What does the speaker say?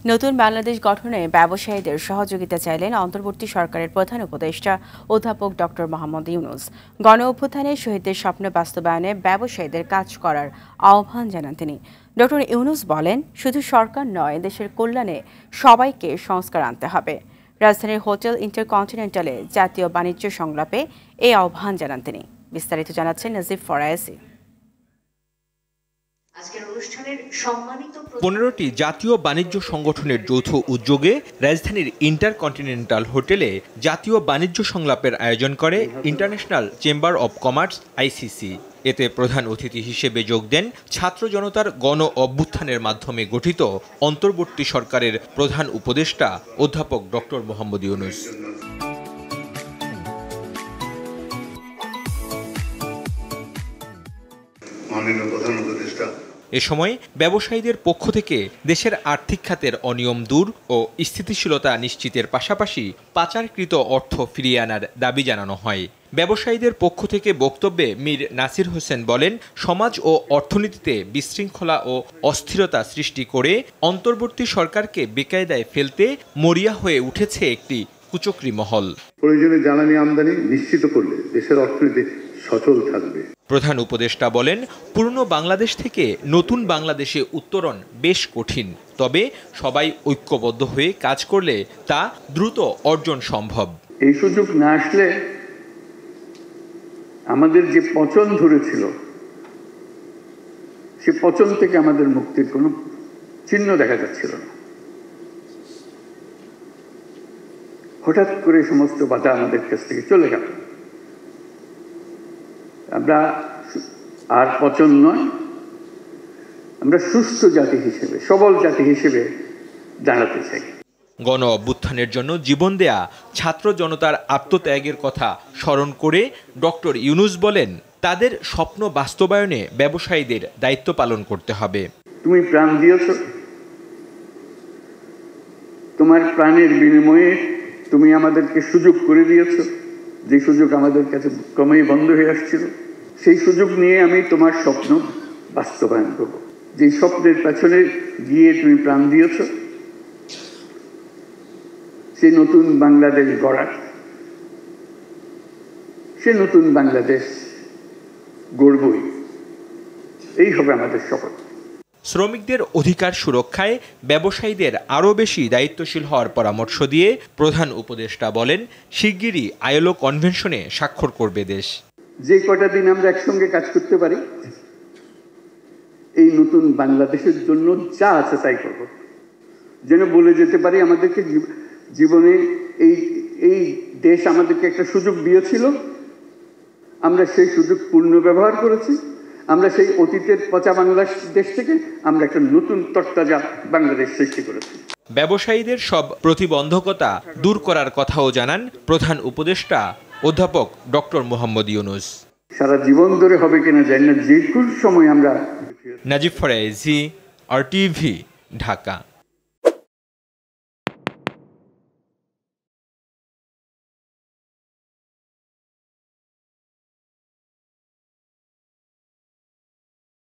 নতুন বাংলাদেশ গঠনে ব্যবসায়ীদের সহযোগিতা চাইলেন অন্তর্বর্তী সরকারের প্রধান উপদেষ্টা অধ্যাপক ডক্টর মোহাম্মদ ইউনূস। গণ অভ্যুত্থানে শহীদদের স্বপ্ন বাস্তবায়নে ব্যবসায়ীদের কাজ করার আহ্বান জানান তিনি। ডক্টর ইউনূস বলেন, শুধু সরকার নয়, দেশের কল্যাণে সবাইকে সংস্কার আনতে হবে। রাজধানীর হোটেল ইন্টারকন্টিনেন্টালে জাতীয় বাণিজ্য সংলাপে এই আহ্বান জানান তিনি। বিস্তারিত জানাচ্ছেন নাজিফ ফরায়েসি। 15টি জাতীয় বাণিজ্য সংগঠনের যৌথ উদ্যোগে রাজধানীর ইন্টারকন্টিনেন্টাল হোটেলে জাতীয় বাণিজ্য সংলাপের আয়োজন করে international chamber of commerce ICC। এতে প্রধান অতিথি হিসেবে যোগ দেন ছাত্র জনতার গণ অভ্যুত্থানের মাধ্যমে গঠিত অন্তর্বর্তী সরকারের প্রধান উপদেষ্টা অধ্যাপক ডক্টর মোহাম্মদ ইউনূস। এ সময় ব্যবসায়ীদের পক্ষ থেকে দেশের আর্থিক খাতের অনিয়ম দূর ও স্থিতিশীলতা নিশ্চিতের পাশাপাশি পাচারকৃত অর্থ ফিরিয়ে আনার দাবি জানানো হয়। ব্যবসায়ীদের পক্ষ থেকে বক্তব্যে মীর নাসির হোসেন বলেন, সমাজ ও অর্থনীতিতে বিশৃঙ্খলা ও অস্থিরতা সৃষ্টি করে অন্তর্বর্তী সরকারকে বেকায়দায় ফেলতে মরিয়া হয়ে উঠেছে একটি কুচক্রী মহল। প্রয়োজনীয় জ্বালানি আমদানি নিশ্চিত করলে দেশের অর্থনীতি সচল থাকবে। প্রধান উপদেষ্টা বলেন, পুরনো বাংলাদেশ থেকে নতুন বাংলাদেশে উত্তরণ বেশ কঠিন, তবে সবাই ঐক্যবদ্ধ হয়ে কাজ করলে তা দ্রুত অর্জন সম্ভব। এই সুযোগ না আসলে আমাদের যে পচন ধরেছিল, সে পচন থেকে আমাদের মুক্তির কোনো চিহ্ন দেখা যাচ্ছিল না। হঠাৎ করে সমস্ত বাধা আমাদের কাছ থেকে চলে গেল। আমরা আর পচন নয়, আমরা সুস্থ জাতি হিসেবে, সবল জাতি হিসেবে দাঁড়াতে চাই। গণ অভ্যুত্থানের জন্য জীবন দেয়া ছাত্র জনতার আত্মত্যাগের কথা স্মরণ করে ডক্টর ইউনূস বলেন, তাদের স্বপ্ন বাস্তবায়নে ব্যবসায়ীদের দায়িত্ব পালন করতে হবে। তুমি প্রাণ দিয়েছ, তোমার প্রাণের বিনিময়ে তুমি আমাদেরকে সুযোগ করে দিয়েছ, যে সুযোগ আমাদের কাছে ক্রমেই বন্ধ হয়ে আসছিল। সেই সুযোগ নিয়ে আমি তোমার স্বপ্ন বাস্তবায়ন করব। যে স্বপ্নের পেছনে গিয়ে তুমি প্রাণ দিয়েছ, সে নতুন বাংলাদেশ গড়ার, সে নতুন বাংলাদেশ গড়বই। এই হবে আমাদের শপথ। শ্রমিকদের অধিকার সুরক্ষায় ব্যবসায়ীদের আরও বেশি দায়িত্বশীল হওয়ার পরামর্শ দিয়ে প্রধান উপদেষ্টা বলেন, শিগগিরই ILO কনভেনশনে স্বাক্ষর করবে দেশ। যে কটা দিন আমরা একসঙ্গে কাজ করতে পারি, এই নতুন বাংলাদেশের জন্য যা আছে তাই করব, যেন বলে যেতে পারি আমাদেরকে জীবনে এই দেশ আমাদেরকে একটা সুযোগ দিয়েছিল, আমরা সেই সুযোগ পূর্ণ ব্যবহার করেছি। আমরা সেই অতীতের পচা বাংলাদেশ থেকে আমরা একটা নতুন তরতাজা বাংলাদেশ সৃষ্টি করেছি। ব্যবসায়ীদের সব প্রতিবন্ধকতা দূর করার কথাও জানান প্রধান উপদেষ্টা অধ্যাপক ডক্টর মোহাম্মদ ইউনূস। সারা জীবন ধরে হবে কিনা জানি না, যে কোন সময় আমরা। নাজিফ ফরায়েসি, RTV, ঢাকা।